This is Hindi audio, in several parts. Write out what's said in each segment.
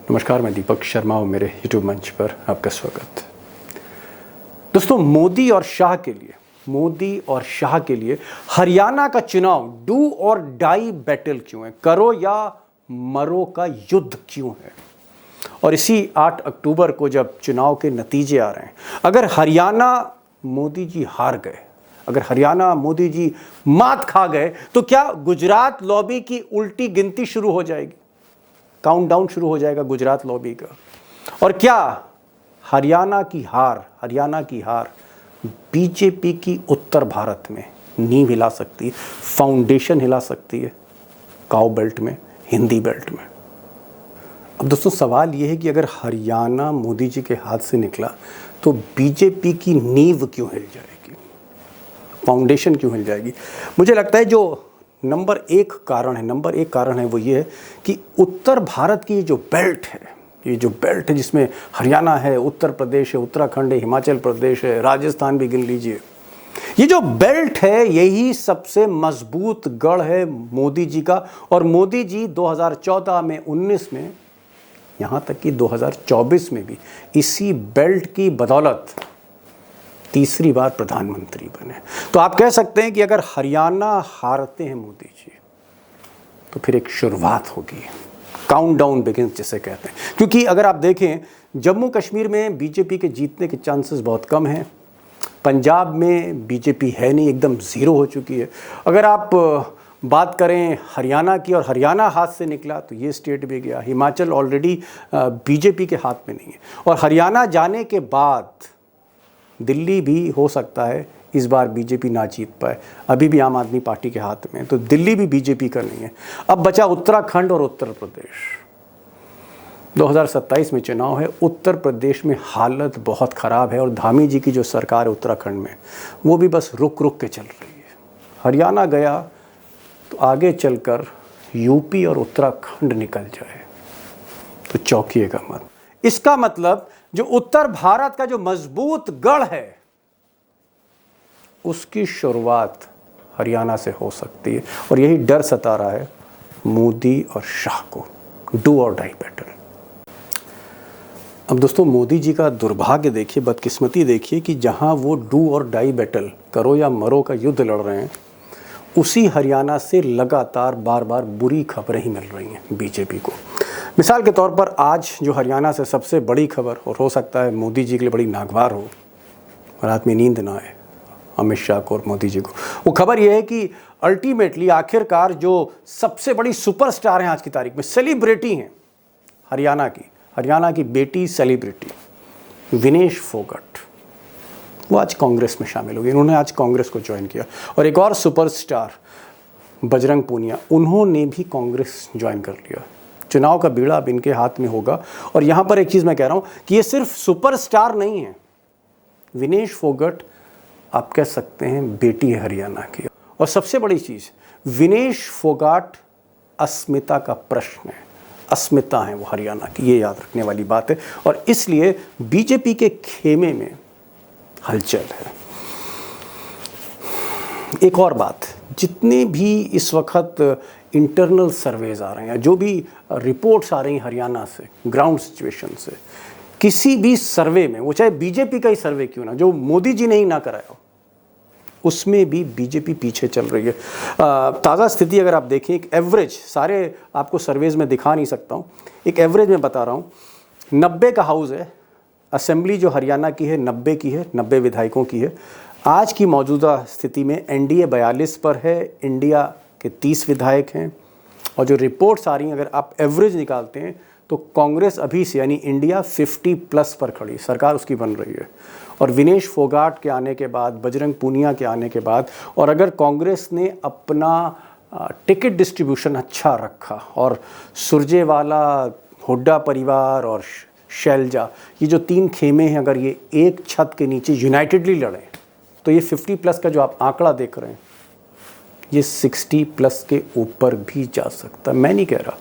नमस्कार, मैं दीपक शर्मा और मेरे यूट्यूब मंच पर आपका स्वागत। दोस्तों, मोदी और शाह के लिए हरियाणा का चुनाव डू और डाई बैटल क्यों है, करो या मरो का युद्ध क्यों है। और इसी 8 अक्टूबर को जब चुनाव के नतीजे आ रहे हैं, अगर हरियाणा मोदी जी हार गए, अगर हरियाणा मोदी जी मात खा गए, तो क्या गुजरात लॉबी की उल्टी गिनती शुरू हो जाएगी, काउंटडाउन शुरू हो जाएगा गुजरात लॉबी का। और क्या हरियाणा की हार बीजेपी की उत्तर भारत में नींव हिला सकती है, फाउंडेशन हिला सकती है, काउ बेल्ट में, हिंदी बेल्ट में। अब दोस्तों, सवाल यह है कि अगर हरियाणा मोदी जी के हाथ से निकला तो बीजेपी की नींव क्यों हिल जाएगी, फाउंडेशन क्यों हिल जाएगी। मुझे लगता है जो नंबर एक कारण है वो ये है कि उत्तर भारत की जो बेल्ट है, जिसमें हरियाणा है, उत्तर प्रदेश है, उत्तराखंड है, हिमाचल प्रदेश है, राजस्थान भी गिन लीजिए, ये जो बेल्ट है यही सबसे मजबूत गढ़ है मोदी जी का। और मोदी जी 2014 में, 19 में, यहाँ तक कि 2024 में भी इसी बेल्ट की बदौलत तीसरी बार प्रधानमंत्री बने। तो आप कह सकते हैं कि अगर हरियाणा हारते हैं मोदी जी, तो फिर एक शुरुआत होगी, काउंटडाउन बिगिंस जिसे कहते हैं। क्योंकि अगर आप देखें, जम्मू कश्मीर में बीजेपी के जीतने के चांसेस बहुत कम हैं, पंजाब में बीजेपी है नहीं, एकदम ज़ीरो हो चुकी है। अगर आप बात करें हरियाणा की, और हरियाणा हाथ से निकला तो ये स्टेट भी गया, हिमाचल ऑलरेडी बीजेपी के हाथ में नहीं है। और हरियाणा जाने के बाद दिल्ली भी हो सकता है इस बार बीजेपी ना जीत पाए, अभी भी आम आदमी पार्टी के हाथ में है, तो दिल्ली भी बीजेपी का नहीं है। अब बचा उत्तराखंड और उत्तर प्रदेश। 2027 में चुनाव है, उत्तर प्रदेश में हालत बहुत ख़राब है और धामी जी की जो सरकार है उत्तराखंड में, वो भी बस रुक रुक के चल रही है। हरियाणा गया तो आगे चलकर यूपी और उत्तराखंड निकल जाए तो चौंकिएगा मत। इसका मतलब जो उत्तर भारत का जो मजबूत गढ़ है, उसकी शुरुआत हरियाणा से हो सकती है। और यही डर सता रहा है मोदी और शाह को, डू और डाई बैटल। अब दोस्तों, मोदी जी का दुर्भाग्य देखिए, बदकिस्मती देखिए कि जहां वो डू और डाई बैटल, करो या मरो का युद्ध लड़ रहे हैं, उसी हरियाणा से लगातार बार बार बुरी खबरें ही मिल रही हैं बीजेपी को। मिसाल के तौर पर आज जो हरियाणा से सबसे बड़ी खबर, और हो सकता है मोदी जी के लिए बड़ी नागवार हो, रात में नींद ना आए अमित शाह को और मोदी जी को, वो खबर ये है कि अल्टीमेटली आखिरकार जो सबसे बड़ी सुपरस्टार हैं आज की तारीख में, सेलिब्रिटी हैं हरियाणा की बेटी सेलिब्रिटी विनेश फोगट, वो आज कांग्रेस में शामिल हो गई। उन्होंने आज कांग्रेस को ज्वाइन किया। और एक और सुपरस्टार बजरंग पूनिया, उन्होंने भी कांग्रेस ज्वाइन कर लिया। चुनाव का बीड़ा अब इनके हाथ में होगा। और यहाँ पर एक चीज़ मैं कह रहा हूँ कि ये सिर्फ सुपरस्टार नहीं है, विनेश फोगट आप कह सकते हैं बेटी है हरियाणा की। और सबसे बड़ी चीज़, विनेश फोगाट अस्मिता का प्रश्न है, अस्मिता है वो हरियाणा की, ये याद रखने वाली बात है। और इसलिए बीजेपी के खेमे में हलचल है। एक और बात, जितने भी इस वक्त इंटरनल सर्वेज आ रहे हैं, जो भी रिपोर्ट्स आ रही हैं हरियाणा से, ग्राउंड सिचुएशन से, किसी भी सर्वे में, वो चाहे बीजेपी का ही सर्वे क्यों ना, जो मोदी जी ने ही ना कराया हो, उसमें भी बीजेपी पीछे चल रही है। ताज़ा स्थिति अगर आप देखें, एक एवरेज, सारे आपको सर्वेज में दिखा नहीं सकता हूँ, एक एवरेज में बता रहा हूँ। 90 का हाउस है, असेंबली जो हरियाणा की है 90 की है, 90 विधायकों की है। आज की मौजूदा स्थिति में एनडीए 42 पर है, इंडिया के 30 विधायक हैं। और जो रिपोर्ट्स आ रही हैं, अगर आप एवरेज निकालते हैं तो कांग्रेस अभी से, यानी इंडिया 50+ पर खड़ी, सरकार उसकी बन रही है। और विनेश फोगाट के आने के बाद, बजरंग पूनिया के आने के बाद, और अगर कांग्रेस ने अपना टिकट डिस्ट्रीब्यूशन अच्छा रखा और सुरजेवाला, हुड्डा परिवार और शैलजा, ये जो 3 खेमे हैं, अगर ये एक छत के नीचे यूनाइटेडली लड़ें, तो ये 50+ का जो आप आंकड़ा देख रहे हैं, ये 60+ के ऊपर भी जा सकता है। मैं नहीं कह रहा,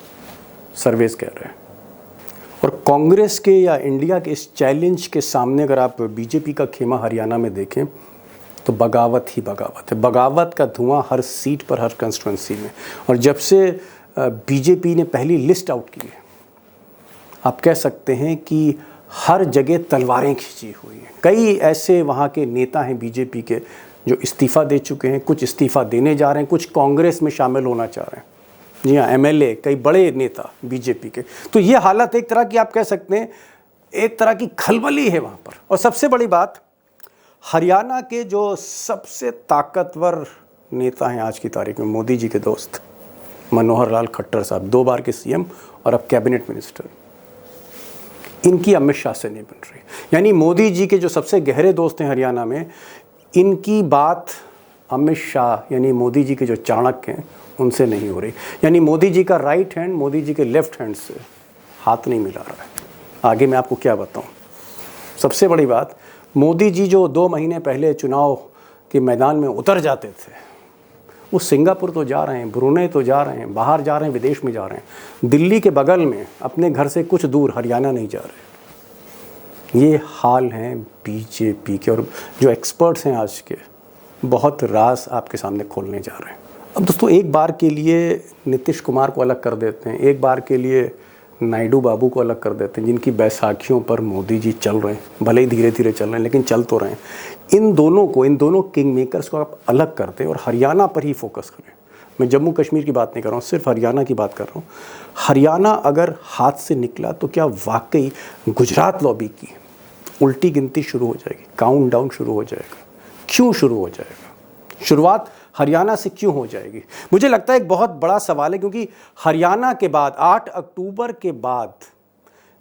सर्वेस कह रहे हैं। और कांग्रेस के या इंडिया के इस चैलेंज के सामने अगर आप बीजेपी का खेमा हरियाणा में देखें, तो बगावत ही बगावत है, बगावत का धुआं हर सीट पर, हर कंस्टिट्यूंसी में। और जब से बीजेपी ने पहली लिस्ट आउट की है, आप कह सकते हैं कि हर जगह तलवारें खींची हुई हैं। कई ऐसे वहाँ के नेता हैं बीजेपी के जो इस्तीफ़ा दे चुके हैं, कुछ इस्तीफ़ा देने जा रहे हैं, कुछ कांग्रेस में शामिल होना चाह रहे हैं। जी हाँ, एमएलए, कई बड़े नेता बीजेपी के। तो ये हालत एक तरह की आप कह सकते हैं, एक तरह की खलबली है वहाँ पर। और सबसे बड़ी बात, हरियाणा के जो सबसे ताकतवर नेता हैं आज की तारीख में, मोदी जी के दोस्त मनोहर लाल खट्टर साहब, 2 बार के सीएम और अब कैबिनेट मिनिस्टर, इनकी अमित शाह से नहीं बन रही। यानी मोदी जी के जो सबसे गहरे दोस्त हैं हरियाणा में, इनकी बात अमित शाह यानी मोदी जी के जो चाणक्य हैं उनसे नहीं हो रही। यानी मोदी जी का राइट हैंड मोदी जी के लेफ्ट हैंड से हाथ नहीं मिला रहा है। आगे मैं आपको क्या बताऊं। सबसे बड़ी बात, मोदी जी जो 2 महीने पहले चुनाव के मैदान में उतर जाते थे, वो सिंगापुर तो जा रहे हैं, ब्रुनेई तो जा रहे हैं, बाहर जा रहे हैं, विदेश में जा रहे हैं। दिल्ली के बगल में अपने घर से कुछ दूर हरियाणा नहीं जा रहे। ये हाल हैं बीजेपी के। और जो एक्सपर्ट्स हैं आज के, बहुत राज आपके सामने खोलने जा रहे हैं। अब दोस्तों, एक बार के लिए नीतीश कुमार को अलग कर देते हैं, एक बार के लिए नायडू बाबू को अलग कर देते हैं, जिनकी बैसाखियों पर मोदी जी चल रहे हैं। भले ही धीरे धीरे चल रहे हैं, लेकिन चल तो रहे हैं। इन दोनों किंग मेकर्स को आप अलग करते और हरियाणा पर ही फोकस करें। मैं जम्मू कश्मीर की बात नहीं कर रहा हूँ, सिर्फ हरियाणा की बात कर रहा हूँ। हरियाणा अगर हाथ से निकला तो क्या वाकई गुजरात लॉबी की उल्टी गिनती शुरू हो जाएगी, काउंटडाउन शुरू हो जाएगा? क्यों शुरू हो जाएगा? शुरुआत हरियाणा से क्यों हो जाएगी? मुझे लगता है एक बहुत बड़ा सवाल है, क्योंकि हरियाणा के बाद 8 अक्टूबर के बाद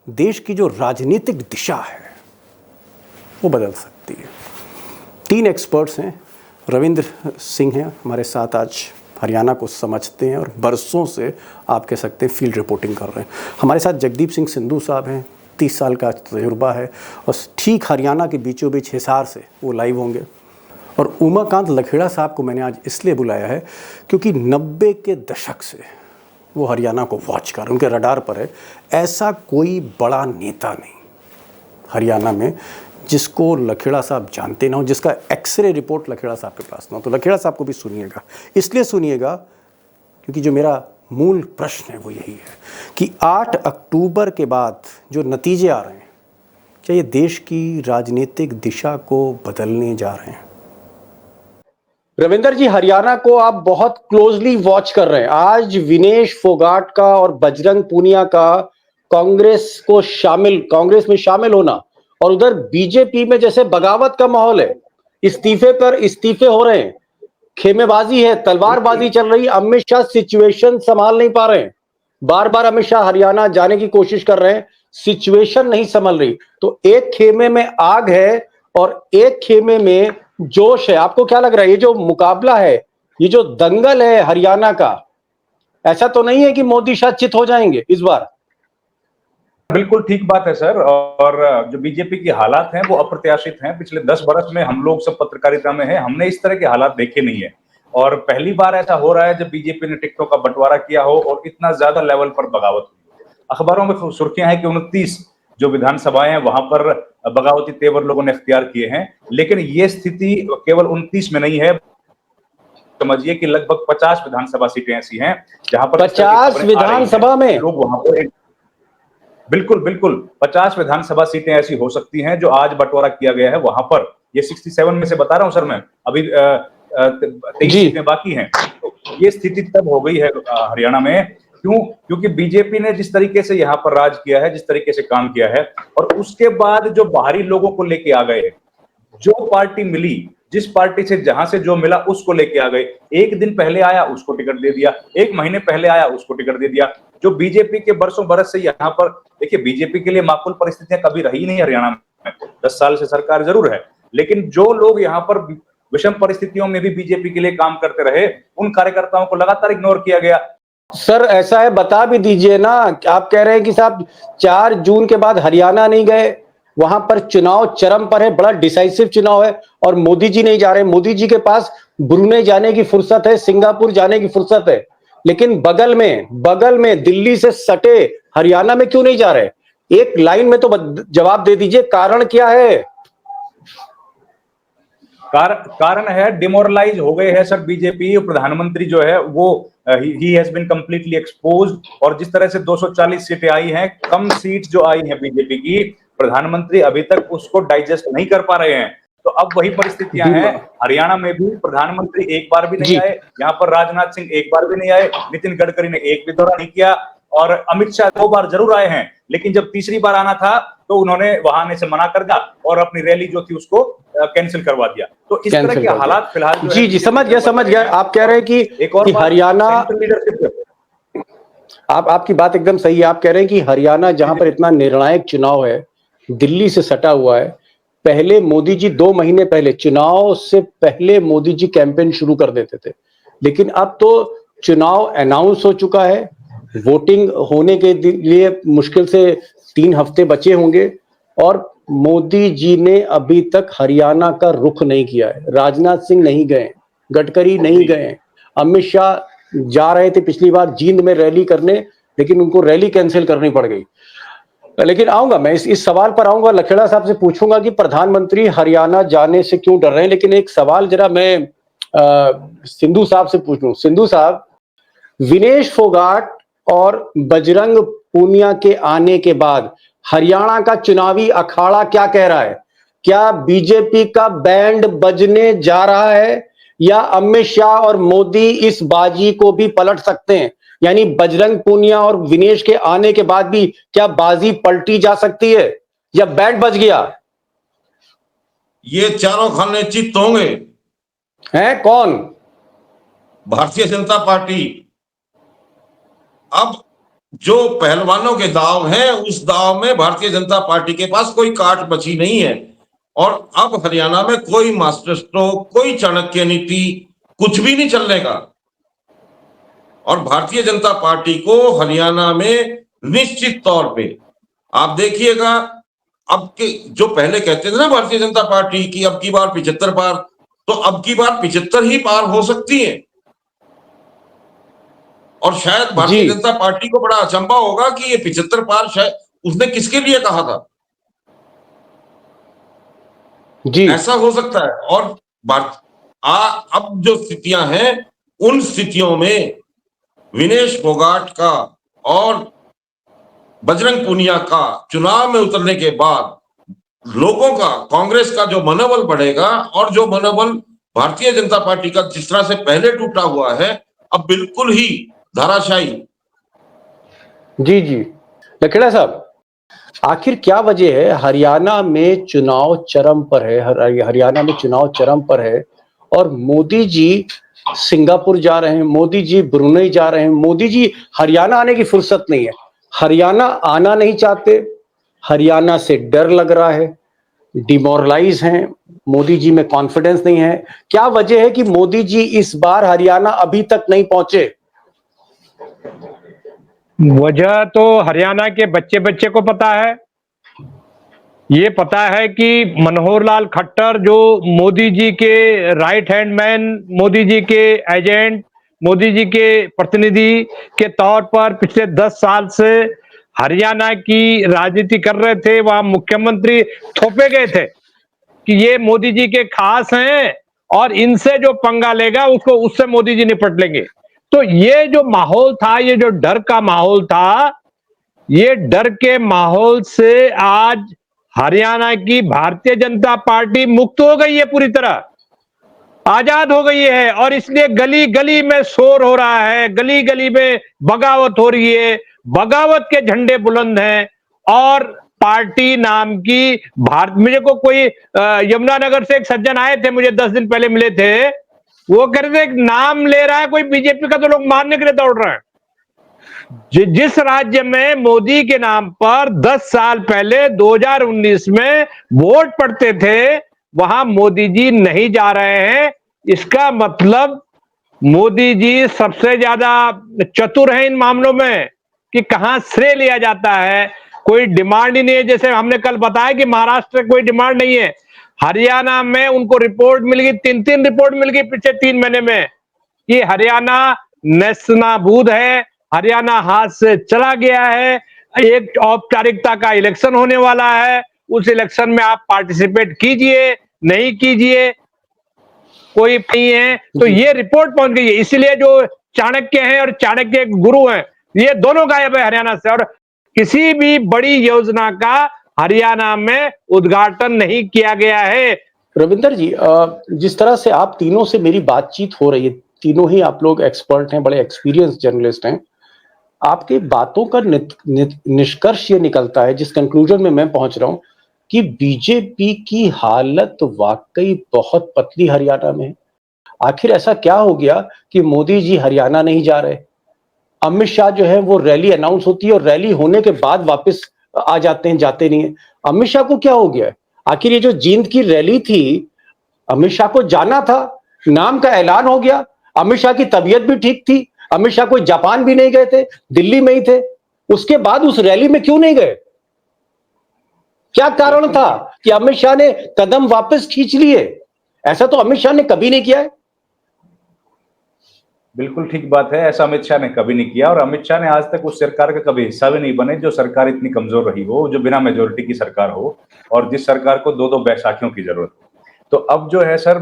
देश की जो राजनीतिक दिशा है वो बदल सकती है। 3 एक्सपर्ट्स हैं। रविंद्र सिंह हैं हमारे साथ, आज हरियाणा को समझते हैं और बरसों से आप कह सकते हैं फील्ड रिपोर्टिंग कर रहे हैं। हमारे साथ जगदीप सिंह सिंधु साहब हैं, 30 साल का तजुर्बा है और ठीक हरियाणा के बीचों बीच हिसार से वो लाइव होंगे। और उमाकांत लखेड़ा साहब को मैंने आज इसलिए बुलाया है क्योंकि 90 के दशक से वो हरियाणा को वॉच कर, उनके रडार पर है। ऐसा कोई बड़ा नेता नहीं हरियाणा में जिसको लखेड़ा साहब जानते ना हो, जिसका एक्सरे रिपोर्ट लखेड़ा साहब के पास ना हो। तो लखेड़ा साहब को भी सुनिएगा, इसलिए सुनिएगा क्योंकि जो मेरा मूल प्रश्न है वो यही है कि 8 अक्टूबर के बाद जो नतीजे आ रहे हैं, क्या ये देश की राजनीतिक दिशा को बदलने जा रहे हैं? रविंदर जी, हरियाणा को आप बहुत क्लोजली वॉच कर रहे हैं। आज विनेश फोगाट का और बजरंग पूनिया का कांग्रेस में शामिल होना, और उधर बीजेपी में जैसे बगावत का माहौल है, इस्तीफे पर इस्तीफे हो रहे हैं, खेमेबाजी है, तलवारबाजी चल रही है। अमित शाह सिचुएशन संभाल नहीं पा रहे हैं। बार बार अमित शाह हरियाणा जाने की कोशिश कर रहे हैं, सिचुएशन नहीं संभल रही। तो एक खेमे में आग है और एक खेमे में जोश है। आपको क्या लग रहा है, ये जो मुकाबला है, ये जो दंगल है हरियाणा का, ऐसा तो नहीं है कि मोदी शाह चित हो जाएंगे इस बार? बिल्कुल ठीक बात है सर। और जो बीजेपी के हालात हैं वो अप्रत्याशित हैं। पिछले 10 बरस में हम लोग सब पत्रकारिता में हैं, हमने इस तरह के हालात देखे नहीं है। और पहली बार ऐसा हो रहा है जब बीजेपी ने टिकटों का बंटवारा किया हो और इतना ज्यादा लेवल पर बगावत हुई। अखबारों में सुर्खियां हैं कि 29 जो विधानसभाएं हैं वहां पर बगावती तेवर लोगों ने इख्तियार किए हैं। लेकिन ये स्थिति केवल 29 में नहीं है, समझिए कि लगभग 50 विधानसभा सीटें ऐसी हैं जहां पर 50 विधानसभा में लोग वहां पर बिल्कुल 50 विधानसभा सीटें ऐसी हो सकती हैं जो आज बंटवारा किया गया है वहां पर। ये 67 में से बता रहा हूं सर मैं, अभी 23 सीटें बाकी हैं। तो ये स्थिति तब हो गई है हरियाणा में, क्योंकि बीजेपी ने जिस तरीके से यहाँ पर राज किया है, जिस तरीके से काम किया है, और उसके बाद जो बाहरी लोगों को लेके आ गए, जो पार्टी मिली, जिस पार्टी से जहां से जो मिला उसको लेके आ गए। एक दिन पहले आया उसको टिकट दे दिया, 1 महीने पहले आया उसको टिकट दे दिया। जो बीजेपी के बरसों बरस से यहाँ पर, देखिए बीजेपी के लिए माकूल परिस्थितियां कभी रही नहीं हरियाणा में। 10 साल से सरकार जरूर है, लेकिन जो लोग यहाँ पर विषम परिस्थितियों में भी बीजेपी के लिए काम करते रहे, उन कार्यकर्ताओं को लगातार इग्नोर किया गया। सर ऐसा है, बता भी दीजिए ना। आप कह रहे हैं कि साहब 4 जून के बाद हरियाणा नहीं गए, वहां पर चुनाव चरम पर है, बड़ा डिसाइसिव चुनाव है और मोदी जी नहीं जा रहे। मोदी जी के पास ब्रुनेई जाने की फुर्सत है, सिंगापुर जाने की फुर्सत है, लेकिन बगल में दिल्ली से सटे हरियाणा में क्यों नहीं जा रहे? एक लाइन में तो जवाब दे दीजिए, कारण क्या है? कारण है डिमोरलाइज हो गए हैं सर। बीजेपी प्रधानमंत्री जो है वो ही हैज बीन कंप्लीटली एक्सपोज्ड। और जिस तरह से 240 सीटें आई हैं, कम सीट जो आई हैं बीजेपी की, प्रधानमंत्री अभी तक उसको डाइजेस्ट नहीं कर पा रहे हैं। तो अब वही परिस्थितियां हैं। हरियाणा में भी प्रधानमंत्री एक बार भी नहीं आए, यहाँ पर राजनाथ सिंह एक बार भी नहीं आए, नितिन गडकरी ने एक भी दौरा नहीं किया, और अमित शाह 2 बार जरूर आए हैं, लेकिन जब तीसरी बार आना था तो उन्होंने वहां आने से मना कर दिया और अपनी रैली जो थी उसको कैंसिल करवा दिया। तो इस तरह के हालात फिलहाल जी समझ गया। आप कह रहे हैं कि हरियाणा, आपकी बात एकदम सही है। आप कह रहे हैं कि हरियाणा जहां पर इतना निर्णायक चुनाव है, दिल्ली से सटा हुआ है, पहले मोदी जी 2 महीने पहले, चुनाव से पहले मोदी जी कैंपेन शुरू कर देते थे, लेकिन अब तो चुनाव अनाउंस हो चुका है, वोटिंग होने के लिए मुश्किल से 3 हफ्ते बचे होंगे, और मोदी जी ने अभी तक हरियाणा का रुख नहीं किया है। राजनाथ सिंह नहीं गए, गडकरी नहीं गए, अमित शाह जा रहे थे पिछली बार जींद में रैली करने, लेकिन उनको रैली कैंसिल करनी पड़ गई। लेकिन आऊंगा मैं इस सवाल पर आऊंगा, लखेड़ा साहब से पूछूंगा कि प्रधानमंत्री हरियाणा जाने से क्यों डर रहे हैं। लेकिन एक सवाल जरा मैं सिंधु साहब से पूछूं। सिंधु साहब, विनेश फोगाट और बजरंग पूनिया के आने के बाद हरियाणा का चुनावी अखाड़ा क्या कह रहा है? क्या बीजेपी का बैंड बजने जा रहा है, या अमित शाह और मोदी इस बाजी को भी पलट सकते हैं? यानी बजरंग पूनिया और विनेश के आने के बाद भी क्या बाजी पलटी जा सकती है, या बैंड बज गया? ये चारों खाने चित्त होंगे। हैं कौन? भारतीय जनता पार्टी। अब जो पहलवानों के दांव हैं, उस दांव में भारतीय जनता पार्टी के पास कोई काट बची नहीं है। और अब हरियाणा में कोई मास्टर स्ट्रोक, कोई चाणक्य नीति, कुछ भी नहीं चलने का। और भारतीय जनता पार्टी को हरियाणा में निश्चित तौर पे आप देखिएगा, अब के जो पहले कहते थे ना भारतीय जनता पार्टी की अब की बार 75 पार, तो अब की बार 75 ही पार हो सकती है। और शायद भारतीय जनता पार्टी को बड़ा अचंभा होगा कि ये 75 पार शायद उसने किसके लिए कहा था जी, ऐसा हो सकता है। और अब जो स्थितियां हैं, उन स्थितियों में विनेश फोगाट का और बजरंग पूनिया का चुनाव में उतरने के बाद लोगों का, कांग्रेस का जो मनोबल बढ़ेगा, और जो मनोबल भारतीय जनता पार्टी का जिस तरह से पहले टूटा हुआ है, अब बिल्कुल ही धाराशायी। जी लखेड़ा साहब, आखिर क्या वजह है हरियाणा में चुनाव चरम पर है? हरियाणा में चुनाव चरम पर है, और मोदी जी सिंगापुर जा रहे हैं, मोदी जी ब्रुनेई जा रहे हैं, मोदी जी हरियाणा आने की फुर्सत नहीं है। हरियाणा आना नहीं चाहते, हरियाणा से डर लग रहा है, डिमोरलाइज हैं, मोदी जी में कॉन्फिडेंस नहीं है। क्या वजह है कि मोदी जी इस बार हरियाणा अभी तक नहीं पहुंचे? वजह तो हरियाणा के बच्चे बच्चे को पता है। ये पता है कि मनोहर लाल खट्टर, जो मोदी जी के right hand man, Modi ji के एजेंट, मोदी जी के प्रतिनिधि के तौर पर पिछले 10 साल से हरियाणा की राजनीति कर रहे थे। वहां मुख्यमंत्री थोपे गए थे कि ये मोदी जी के खास हैं और इनसे जो पंगा लेगा उसको उससे मोदी जी निपट लेंगे। तो ये जो माहौल था, ये जो डर का माहौल था, ये डर के माहौल से आज हरियाणा की भारतीय जनता पार्टी मुक्त हो गई है, पूरी तरह आजाद हो गई है। और इसलिए गली गली में शोर हो रहा है, गली गली में बगावत हो रही है, बगावत के झंडे बुलंद हैं। और पार्टी नाम की मुझे को कोई यमुनानगर से एक सज्जन आए थे, मुझे 10 दिन पहले मिले थे, वो कह रहे थे नाम ले रहा है कोई बीजेपी का, तो लोग मारने के लिए दौड़ रहे हैं। जिस राज्य में मोदी के नाम पर 10 साल पहले 2019 में वोट पड़ते थे, वहां मोदी जी नहीं जा रहे हैं। इसका मतलब मोदी जी सबसे ज्यादा चतुर हैं इन मामलों में कि कहां श्रेय लिया जाता है। कोई डिमांड ही नहीं है। जैसे हमने कल बताया कि महाराष्ट्र में कोई डिमांड नहीं है, हरियाणा में उनको रिपोर्ट मिल गई, 3 रिपोर्ट मिल गई पिछले 3 महीने में कि हरियाणा नेस्तनाबूद है, हरियाणा हाथ से चला गया है। एक औपचारिकता का इलेक्शन होने वाला है, उस इलेक्शन में आप पार्टिसिपेट कीजिए नहीं कीजिए कोई नहीं है। तो ये रिपोर्ट पहुंच गई है। इसलिए जो चाणक्य हैं और चाणक्य के गुरु हैं, ये दोनों गायब है हरियाणा से। और किसी भी बड़ी योजना का हरियाणा में उद्घाटन नहीं किया गया है। रविंदर जी, जिस तरह से आप तीनों से मेरी बातचीत हो रही है, तीनों ही आप लोग एक्सपर्ट हैं, बड़े एक्सपीरियंस जर्नलिस्ट हैं, आपकी बातों का निष्कर्ष ये निकलता है, जिस कंक्लूजन में मैं पहुंच रहा हूं, कि बीजेपी की हालत वाकई बहुत पतली हरियाणा में है। आखिर ऐसा क्या हो गया कि मोदी जी हरियाणा नहीं जा रहे? अमित शाह जो है वो रैली अनाउंस होती है और रैली होने के बाद वापस आ जाते हैं, जाते नहीं है। अमित शाह को क्या हो गया है? आखिर ये जो जींद की रैली थी, अमित शाह को जाना था, नाम का ऐलान हो गया, अमित शाह की तबीयत भी ठीक थी, अमित शाह कोई जापान भी नहीं गए थे, दिल्ली में ही थे, उसके बाद उस रैली में क्यों नहीं गए? क्या कारण था कि अमित शाह ने कदम वापस खींच लिए? ऐसा तो अमित शाह ने कभी नहीं किया है। बिल्कुल ठीक बात है, ऐसा अमित शाह ने कभी नहीं किया, और अमित शाह ने आज तक उस सरकार का कभी हिस्सा भी नहीं बने जो सरकार इतनी कमजोर रही हो, जो बिना मेजोरिटी की सरकार हो, और जिस सरकार को दो दो बैसाखियों की जरूरत हो। तो अब जो है सर,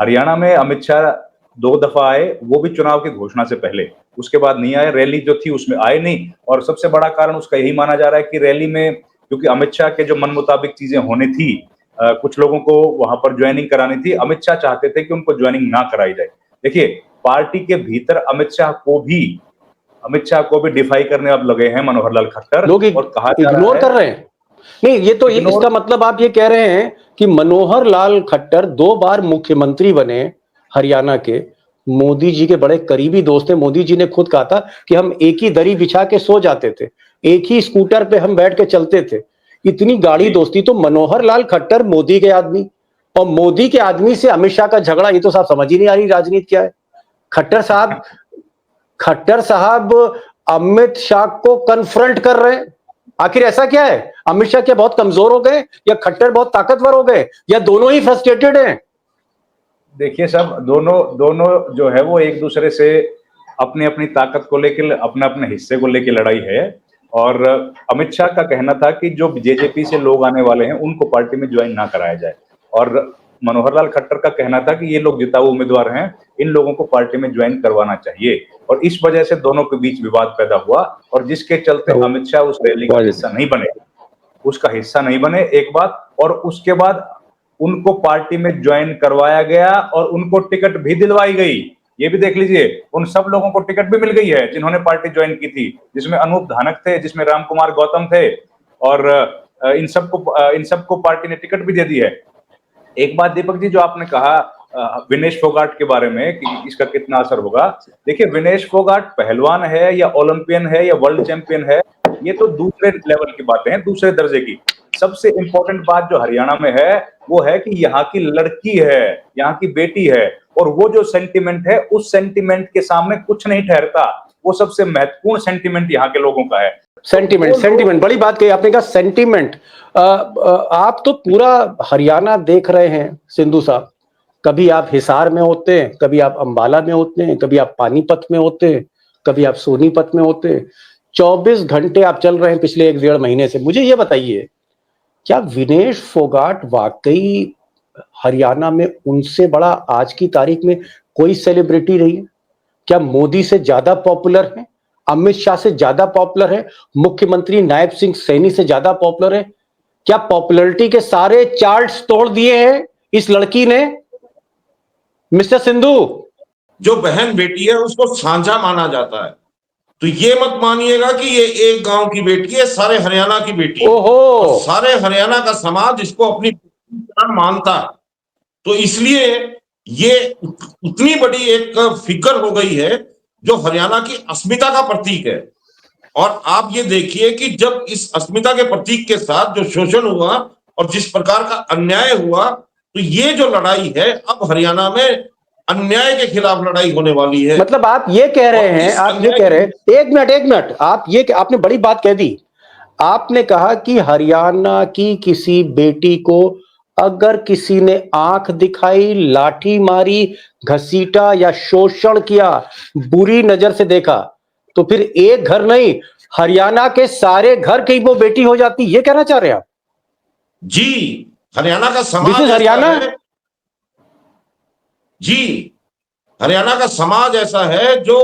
हरियाणा में अमित शाह 2 दफा आए, वो भी चुनाव की घोषणा से पहले, उसके बाद नहीं आए। रैली जो थी उसमें आए नहीं, और सबसे बड़ा कारण उसका यही माना जा रहा है कि रैली में, क्योंकि अमित शाह के जो मन मुताबिक चीजें होनी थी, कुछ लोगों को वहां पर ज्वाइनिंग करानी थी, अमित शाह चाहते थे कि उनको ज्वाइनिंग ना कराई जाए। देखिए, पार्टी के भीतर अमित शाह को भी डिफाई करने अब लगे हैं मनोहर लाल खट्टर, लोग और कहा जा इग्नोर रहा कर रहे हैं। नहीं, ये तो इसका मतलब आप ये कह रहे हैं कि मनोहर लाल खट्टर 2 बार मुख्यमंत्री बने हरियाणा के, मोदी जी के बड़े करीबी दोस्त हैं। मोदी जी ने खुद कहा था कि हम एक ही दरी बिछा के सो जाते थे, एक ही स्कूटर पे हम बैठ के चलते थे, इतनी गाढ़ी दोस्ती। तो मनोहर लाल खट्टर मोदी के आदमी, और मोदी के आदमी से अमित शाह का झगड़ा, ये तो साहब समझ ही नहीं आ रही राजनीति क्या है। खट्टर साहब अमित शाह को कन्फ्रंट कर रहे हैं। आखिर ऐसा क्या है? अमित शाह क्या बहुत कमजोर हो गए, या खट्टर बहुत ताकतवर हो गए, या दोनों ही फ्रस्ट्रेटेड हैं? देखिए साहब, दोनों जो है वो एक दूसरे से अपनी अपनी ताकत को लेकर, अपने अपने हिस्से को लेकर लड़ाई है। और अमित शाह का कहना था कि जो जेजेपी से लोग आने वाले हैं उनको पार्टी में ज्वाइन ना कराया जाए, और मनोहर लाल खट्टर का कहना था कि ये लोग जिताऊ उम्मीदवार हैं, इन लोगों को पार्टी में ज्वाइन करवाना चाहिए। और इस वजह से दोनों के बीच विवाद पैदा हुआ, और जिसके चलते अमित शाह उस रैली का हिस्सा नहीं बने, एक बात। और उसके बाद उनको पार्टी में ज्वाइन करवाया गया और उनको टिकट भी दिलवाई गई। ये भी देख लीजिए, उन सब लोगों को टिकट भी मिल गई है जिन्होंने पार्टी ज्वाइन की थी, जिसमें अनूप धानक थे, जिसमें राम कुमार गौतम थे, और इन सबको पार्टी ने टिकट भी दे दी है। एक बात दीपक जी, जो आपने कहा विनेश फोगाट के बारे में कि इसका कितना असर होगा, देखिए विनेश फोगाट पहलवान है या ओलंपियन है या वर्ल्ड चैंपियन है, ये तो दूसरे लेवल की बातें हैं, दूसरे दर्जे की। सबसे इंपॉर्टेंट बात जो हरियाणा में है वो है कि यहाँ की लड़की है, यहाँ की बेटी है, और वो जो सेंटिमेंट है उस सेंटिमेंट के सामने कुछ नहीं ठहरता। वो सबसे महत्वपूर्ण सेंटिमेंट यहाँ के लोगों का है। सेंटिमेंट बड़ी बात कही आपने, कहा सेंटिमेंट। आप तो पूरा हरियाणा देख रहे हैं सिंधु साहब, कभी आप हिसार में होते हैं, कभी आप अंबाला में होते हैं, कभी आप पानीपत में होते हैं, कभी आप सोनीपत में होते हैं। 24 घंटे आप चल रहे हैं पिछले 1-1.5 महीने से। मुझे ये बताइए, क्या विनेश फोगाट वाकई हरियाणा में उनसे बड़ा आज की तारीख में कोई सेलिब्रिटी रही है? क्या मोदी से ज्यादा पॉपुलर है, अमित शाह से ज्यादा पॉपुलर है, मुख्यमंत्री नायब सिंह सैनी से ज्यादा पॉपुलर है? क्या पॉपुलैरिटी के सारे चार्ट्स तोड़ दिए हैं इस लड़की ने? मिस्टर सिंधु, जो बहन बेटी है उसको साझा माना जाता है, तो ये मत मानिएगा कि ये एक गांव की बेटी है, सारे हरियाणा की बेटी है, और सारे हरियाणा का समाज इसको अपनी तरह मानता है। तो इसलिए ये उतनी बड़ी एक फिगर हो गई है जो हरियाणा की अस्मिता का प्रतीक है। और आप ये देखिए कि जब इस अस्मिता के प्रतीक के साथ जो शोषण हुआ और जिस प्रकार का अन्याय हुआ, तो ये जो लड़ाई है अब हरियाणा में अन्याय के खिलाफ लड़ाई होने वाली है। मतलब आप ये कह रहे हैं, एक मिनट, आपने बड़ी बात कह दी। आपने कहा कि हरियाणा की किसी बेटी को अगर किसी ने आंख दिखाई, लाठी मारी, घसीटा या शोषण किया, बुरी नजर से देखा, तो फिर एक घर नहीं, हरियाणा के सारे घर की वो बेटी हो जाती। ये कहना चाह रहे हैं आप? जी, हरियाणा का समाज हरियाणा जी, हरियाणा का समाज ऐसा है जो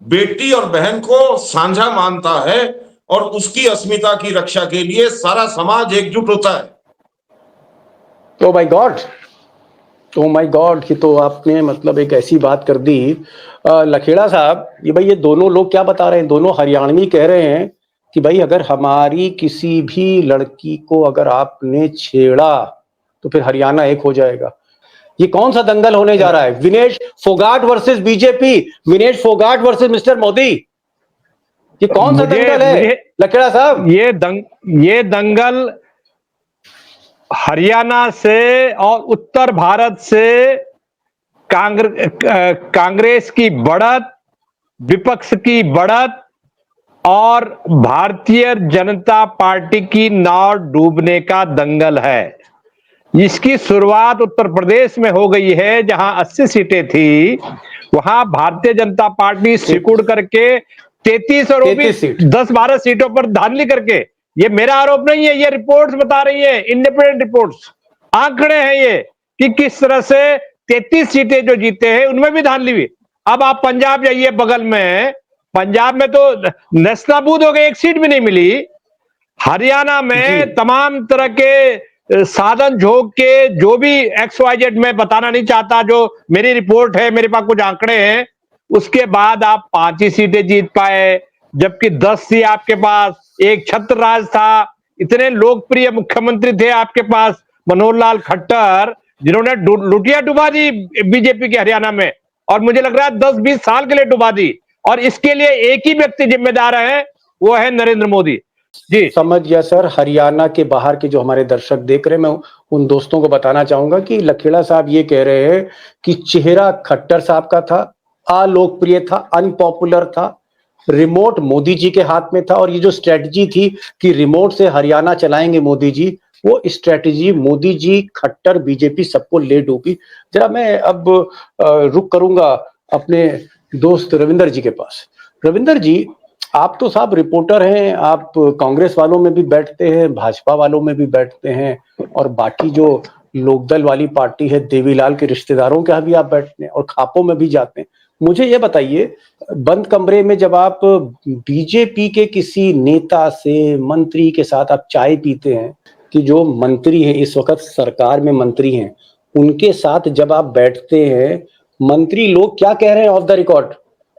बेटी और बहन को साझा मानता है और उसकी अस्मिता की रक्षा के लिए सारा समाज एकजुट होता है। तो माय गॉड कि तो आपने मतलब एक ऐसी बात कर दी। लखेड़ा साहब, ये भाई ये दोनों लोग क्या बता रहे हैं? दोनों हरियाणवी कह रहे हैं कि भाई अगर हमारी किसी भी लड़की को अगर आपने छेड़ा तो फिर हरियाणा एक हो जाएगा। ये कौन सा दंगल होने जा रहा है? Vinesh Phogat versus BJP, Vinesh Phogat versus mister Modi, ये कौन सा दंगल है लखेड़ा साहब? ये दंगल हरियाणा से और उत्तर भारत से कांग्रेस की बढ़त, विपक्ष की बढ़त और भारतीय जनता पार्टी की नाव डूबने का दंगल है। इसकी शुरुआत उत्तर प्रदेश में हो गई है, जहां 80 सीटें थी, वहां भारतीय जनता पार्टी सिकुड़ करके 33 और 10-12 सीटों पर धांधली करके, ये मेरा आरोप नहीं है, ये रिपोर्ट्स बता रही है, इंडिपेंडेंट रिपोर्ट्स, आंकड़े हैं ये, कि किस तरह से 33 सीटें जो जीते हैं उनमें भी धांधली हुई। अब आप पंजाब जाइए, बगल में पंजाब में तो नस्ताबूद हो गए, एक सीट भी नहीं मिली। हरियाणा में तमाम तरह के साधन झोंक के, जो भी XYZ मैं बताना नहीं चाहता, जो मेरी रिपोर्ट है, मेरे पास कुछ आंकड़े हैं, उसके बाद आप 5 ही सीटें जीत पाए, जबकि 10 थी आपके पास, एक छत्रराज था, इतने लोकप्रिय मुख्यमंत्री थे आपके पास मनोहर लाल खट्टर, जिन्होंने लुटिया डुबा दी बीजेपी के हरियाणा में, और मुझे लग रहा है 10-20 साल के लिए डुबा दी, और इसके लिए एक ही व्यक्ति जिम्मेदार है, वो है नरेंद्र मोदी जी। समझ गया सर। हरियाणा के बाहर के जो हमारे दर्शक देख रहे हैं, मैं उन दोस्तों को बताना चाहूंगा कि लखेड़ा साहब ये कह रहे हैं कि चेहरा खट्टर साहब का था, अलोकप्रिय था, अनपॉपुलर था, रिमोट मोदी जी के हाथ में था, और ये जो स्ट्रेटजी थी कि रिमोट से हरियाणा चलाएंगे मोदी जी, वो स्ट्रेटजी मोदी जी, खट्टर, बीजेपी सबको ले डूबी। जरा मैं अब रुक करूंगा अपने दोस्त रविंदर जी के पास। रविंदर जी, आप तो साहब रिपोर्टर हैं, आप कांग्रेस वालों में भी बैठते हैं, भाजपा वालों में भी बैठते हैं, और बाकी जो लोकदल वाली पार्टी है, देवीलाल के रिश्तेदारों के यहाँ भी आप बैठते हैं, और खापों में भी जाते हैं। मुझे ये बताइए, बंद कमरे में जब आप बीजेपी के किसी नेता से, मंत्री के साथ आप चाय पीते हैं, कि जो मंत्री हैं इस वक्त सरकार में मंत्री हैं, उनके साथ जब आप बैठते हैं, मंत्री लोग क्या कह रहे हैं ऑफ द रिकॉर्ड?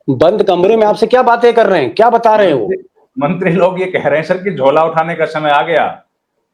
बंद कमरे में आपसे क्या बातें कर रहे हैं, क्या बता रहे हैं वो? मंत्री लोग ये कह रहे हैं सर कि झोला उठाने का समय आ गया,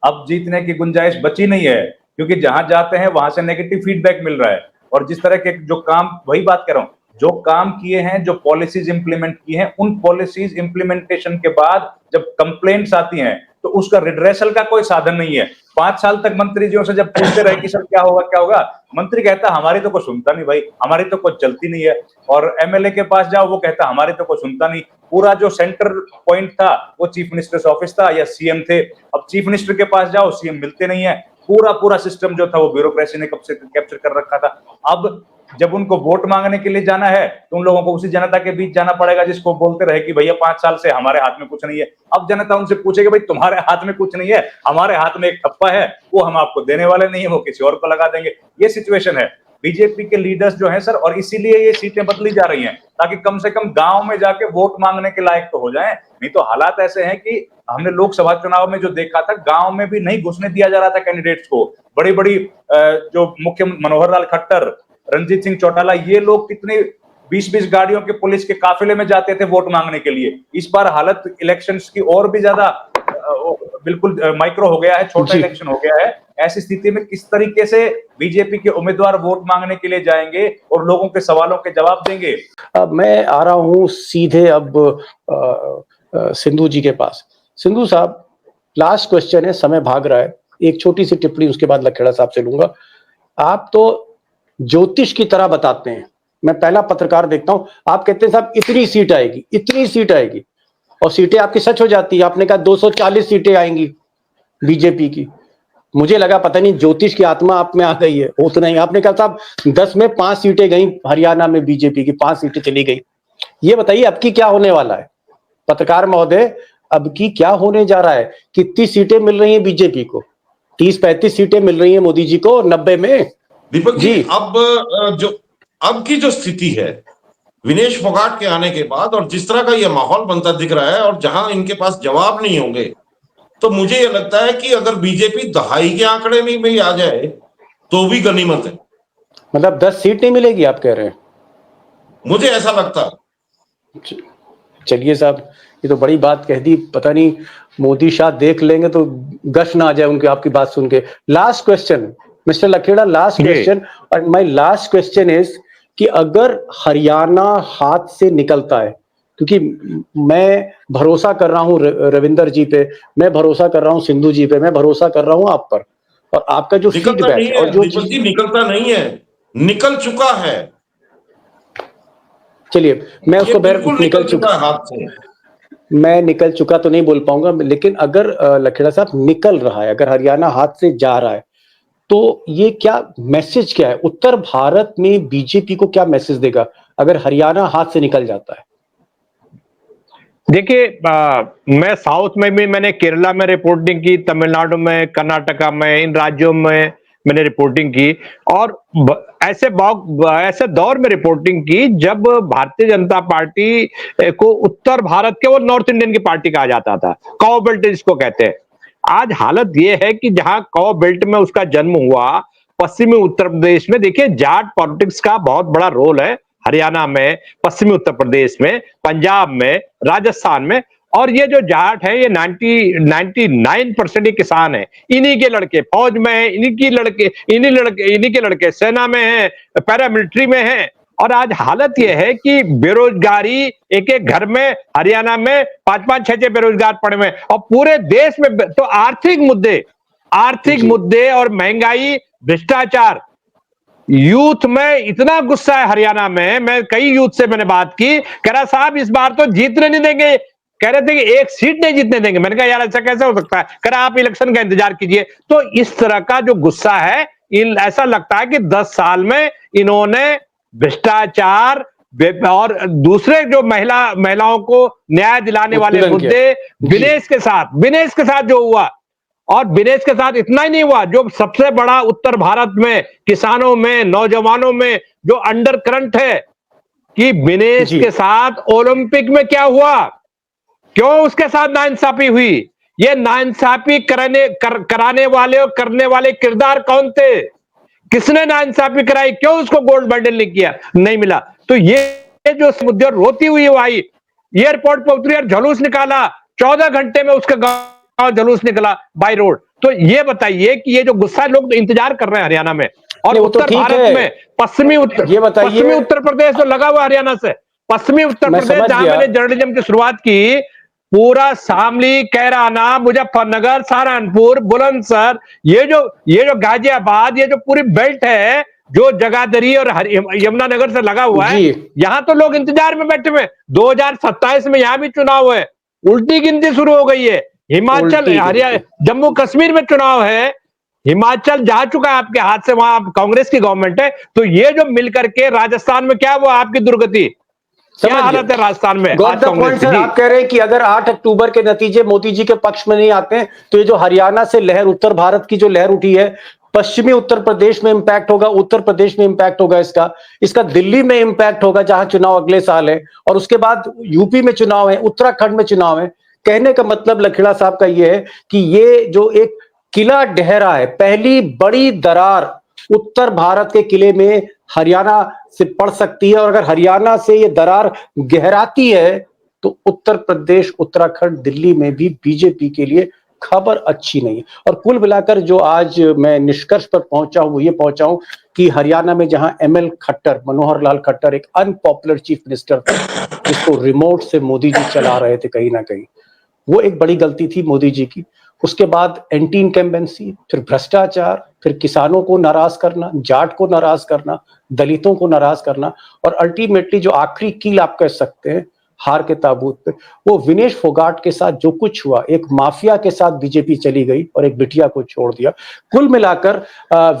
अब जीतने की गुंजाइश बची नहीं है, क्योंकि जहां जाते हैं वहां से नेगेटिव फीडबैक मिल रहा है। और जिस तरह के जो काम, वही बात कर रहा हूं, जो काम किए हैं, जो पॉलिसीज इंप्लीमेंट की हैं, उन पॉलिसीज इंप्लीमेंटेशन के बाद जब कंप्लेंट्स आती हैं तो उसका रिड्रेसल का कोई साधन नहीं है। 5 साल तक मंत्री जी से जब पूछते रहे कि सर क्या होगा क्या होगा, मंत्री कहता हमारी तो कोई सुनता नहीं भाई, हमारी तो कोई चलती नहीं है। और एमएलए के पास जाओ, वो कहता हमारी तो कोई सुनता नहीं। पूरा जो सेंटर पॉइंट था वो चीफ मिनिस्टर ऑफिस था या सीएम थे। अब चीफ मिनिस्टर के पास जाओ, सीएम मिलते नहीं है। पूरा सिस्टम जो था वो ब्यूरोक्रेसी ने कब से कैप्चर कर रखा था। अब जब उनको वोट मांगने के लिए जाना है तो उन लोगों को उसी जनता के बीच जाना पड़ेगा जिसको बोलते रहे कि भैया 5 साल से हमारे हाथ में कुछ नहीं है। अब जनता उनसे पूछेगी भाई तुम्हारे हाथ में कुछ नहीं है, हमारे हाथ में एक ठप्पा है, वो हम आपको देने वाले नहीं है, वो किसी और को लगा देंगे। ये सिचुएशन है बीजेपी के लीडर्स जो हैं सर, और इसीलिए ये सीटें बदली जा रही हैं ताकि कम से कम गांव में जाके वोट मांगने के लायक तो हो जाएं। नहीं तो हालात ऐसे हैं कि हमने लोकसभा चुनाव में जो देखा था, गांव में भी नहीं घुसने दिया जा रहा था कैंडिडेट्स को। बड़ी बड़ी जो मुख्य मनोहर लाल खट्टर, रणजीत सिंह चौटाला, ये लोग कितने 20-20 गाड़ियों के पुलिस के काफिले में जाते थे वोट मांगने के लिए। इस बार हालत इलेक्शंस की और भी ज्यादा बिल्कुल माइक्रो हो गया है, छोटा इलेक्शन हो गया है। ऐसी स्थिति में किस तरीके से बीजेपी के उम्मीदवार वोट मांगने के लिए जाएंगे और लोगों के सवालों के जवाब देंगे? अब मैं आ रहा हूं सीधे अब सिंधु जी के पास। सिंधु साहब, लास्ट क्वेश्चन है, समय भाग रहा है, एक छोटी सी टिप्पणी उसके बाद लखेड़ा साहब से लूंगा। आप तो ज्योतिष की तरह बताते हैं, मैं पहला पत्रकार देखता हूं, आप कहते हैं साहब इतनी सीट आएगी, इतनी सीट आएगी, और सीटें आपकी सच हो जाती है। आपने कहा 240 सीटें आएंगी बीजेपी की। मुझे लगा पता नहीं ज्योतिष की आत्मा आप में आ गई है, उतना ही। आपने कहा साहब 10 में 5 सीटें गई हरियाणा में, बीजेपी की 5 सीटें चली गई। ये बताइए अब की क्या होने वाला है पत्रकार महोदय, अब की क्या होने जा रहा है? कितनी सीटें मिल रही है बीजेपी को? 30-35 सीटें मिल रही है मोदी जी को 90 में। दीपक जी, अब जो अब की जो स्थिति है विनेश फोगाट के आने के बाद और जिस तरह का यह माहौल बनता दिख रहा है और जहां इनके पास जवाब नहीं होंगे, तो मुझे यह लगता है कि अगर बीजेपी दहाई के आंकड़े में भी आ जाए तो भी गनीमत है। मतलब 10 सीट नहीं मिलेगी आप कह रहे हैं? मुझे ऐसा लगता है। चलिए साहब, ये तो बड़ी बात कह दी, पता नहीं मोदी शाह देख लेंगे तो गश ना आ जाए उनकी आपकी बात सुन के। Last question mister Lakhera, last question, और माय लास्ट क्वेश्चन इज कि अगर हरियाणा हाथ से निकलता है, क्योंकि मैं भरोसा कर रहा हूं रविंदर जी पे, मैं भरोसा कर रहा हूं सिंधु जी पे, मैं भरोसा कर रहा हूं आप पर, और आपका जो फीडबैक और जो चीज निकलता नहीं है, निकल चुका है। चलिए मैं उसको निकल चुका है हाथ से। मैं निकल चुका तो नहीं बोल पाऊंगा, लेकिन अगर लखेड़ा साहब निकल रहा है, अगर हरियाणा हाथ से जा रहा है, तो ये क्या मैसेज क्या है उत्तर भारत में, बीजेपी को क्या मैसेज देगा अगर हरियाणा हाथ से निकल जाता है? देखिए, मैं साउथ में भी मैंने केरला में रिपोर्टिंग की, तमिलनाडु में, कर्नाटका में, इन राज्यों में मैंने रिपोर्टिंग की, और ऐसे दौर में रिपोर्टिंग की जब भारतीय जनता पार्टी को उत्तर भारत के, वो नॉर्थ इंडियन की पार्टी कहा जाता था, काउ बेल्ट जिसको कहते हैं। आज हालत यह है कि जहां काउ बेल्ट में उसका जन्म हुआ, पश्चिमी उत्तर प्रदेश में, देखिए जाट पॉलिटिक्स का बहुत बड़ा रोल है हरियाणा में, पश्चिमी उत्तर प्रदेश में, पंजाब में, राजस्थान में। और ये जो जाट है ये 99% ये किसान है, इन्हीं के लड़के फौज में है, इन्हीं के लड़के सेना में है, पैरामिलिट्री में है। और आज हालत यह है कि बेरोजगारी, एक एक घर में हरियाणा में 5-5, 6-6 बेरोजगार पड़े हुए, और पूरे देश में तो आर्थिक मुद्दे और महंगाई, भ्रष्टाचार, यूथ में इतना गुस्सा है हरियाणा में। मैं कई यूथ से मैंने बात की, कह रहा साहब इस बार तो जीतने नहीं देंगे, कह रहे थे कि एक सीट नहीं जीतने देंगे। मैंने कहा यार ऐसा कैसे हो सकता है, कह रहा आप इलेक्शन का इंतजार कीजिए। तो इस तरह का जो गुस्सा है, ऐसा लगता है कि 10 साल में इन्होंने भ्रष्टाचार और दूसरे जो महिलाओं को न्याय दिलाने वाले मुद्दे, विनेश के साथ जो हुआ, और विनेश के साथ इतना ही नहीं हुआ, जो सबसे बड़ा उत्तर भारत में किसानों में, नौजवानों में जो अंडर करंट है कि विनेश के साथ ओलंपिक में क्या हुआ, क्यों उसके साथ नाइंसाफी हुई, ये नाइंसाफी कराने वाले और करने वाले किरदार कौन थे, किसने नाइंसाफी कराई, क्यों उसको गोल्ड मेडल नहीं मिला। तो ये जो मुद्दे रोती हुई वो आई, एयरपोर्ट पर उतरी और जुलूस निकाला, 14 घंटे में उसका गांव जुलूस निकला बाय रोड। तो ये बताइए कि ये जो गुस्सा लोग इंतजार कर रहे हैं हरियाणा में, और उत्तर भारत में पश्चिमी उत्तर प्रदेश तो लगा हुआ हरियाणा से, पश्चिमी उत्तर प्रदेश जहां मैंने जर्नलिज्म की शुरुआत की, पूरा शामली, कैराना, मुजफ्फरनगर, सहारनपुर, बुलंदशहर, ये जो गाजियाबाद, ये जो पूरी बेल्ट है जो जगाधरी और यमुनानगर से लगा हुआ है, यहां तो लोग इंतजार में बैठे हुए। 2027 में यहां भी चुनाव है, उल्टी गिनती शुरू हो गई है। हिमाचल, हरियाणा, जम्मू कश्मीर में चुनाव है, हिमाचल जा चुका है आपके हाथ से, वहां कांग्रेस की गवर्नमेंट है। तो ये जो मिलकर के राजस्थान में क्या हुआ, आपकी दुर्गति, क्या हालत है राजस्थान में आज कांग्रेस की। आप कह रहे हैं कि अगर 8 अक्टूबर के नतीजे मोदी जी के पक्ष में नहीं आते हैं, तो ये जो हरियाणा से लहर, उत्तर भारत की जो लहर उठी है, पश्चिमी उत्तर प्रदेश में इंपैक्ट होगा, उत्तर प्रदेश में इंपैक्ट होगा, इसका दिल्ली में इंपैक्ट होगा जहां चुनाव अगले साल है, और उसके बाद यूपी में चुनाव है, उत्तराखंड में चुनाव है। कहने का मतलब लखेड़ा साहब का यह है कि ये जो एक किला ढहरा है, पहली बड़ी दरार उत्तर भारत के किले में हरियाणा से पड़ सकती है, और अगर हरियाणा से ये दरार गहराती है तो उत्तर प्रदेश, उत्तराखंड, दिल्ली में भी बीजेपी के लिए खबर अच्छी नहीं है। और कुल मिलाकर जो आज मैं निष्कर्ष पर पहुंचा हूं वो ये पहुंचा हूं कि हरियाणा में जहां ML खट्टर, मनोहर लाल खट्टर, एक अनपॉपुलर चीफ मिनिस्टर थे जिसको रिमोट से मोदी जी चला रहे थे कहीं ना कहीं, वो एक बड़ी गलती थी मोदी जी की। उसके बाद एंटी इनकम्बेंसी, फिर भ्रष्टाचार, फिर किसानों को नाराज करना, जाट को नाराज करना, दलितों को नाराज करना, और अल्टीमेटली जो आखिरी कील आप कह सकते हैं हार के ताबूत पे, वो विनेश फोगाट के साथ जो कुछ हुआ, एक माफिया के साथ बीजेपी चली गई और एक बिटिया को छोड़ दिया। कुल मिलाकर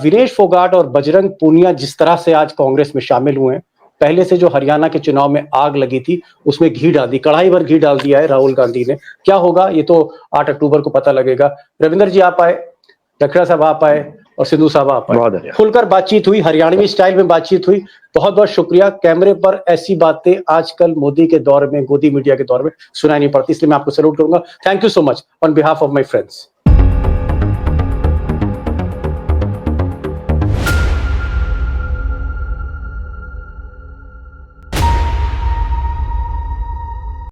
विनेश फोगाट और बजरंग पूनिया जिस तरह से आज कांग्रेस में शामिल हुए हैं, पहले से जो हरियाणा के चुनाव में आग लगी थी उसमें घी डाल दी, कढ़ाई भर घी डाल दिया है राहुल गांधी ने। क्या होगा ये तो 8 अक्टूबर को पता लगेगा। रविंदर जी आप आए, लखेड़ा साहब आप आए, और सिद्धू साहब बहुत पर बढ़िया। खुलकर बातचीत हुई, हरियाणवी स्टाइल में बातचीत हुई। बहुत बहुत शुक्रिया। कैमरे पर ऐसी बातें आजकल मोदी के दौर में, गोदी मीडिया के दौर में सुनाई नहीं पड़ती, इसलिए मैं आपको सैल्यूट करूंगा। Thank you so much on behalf of my friends.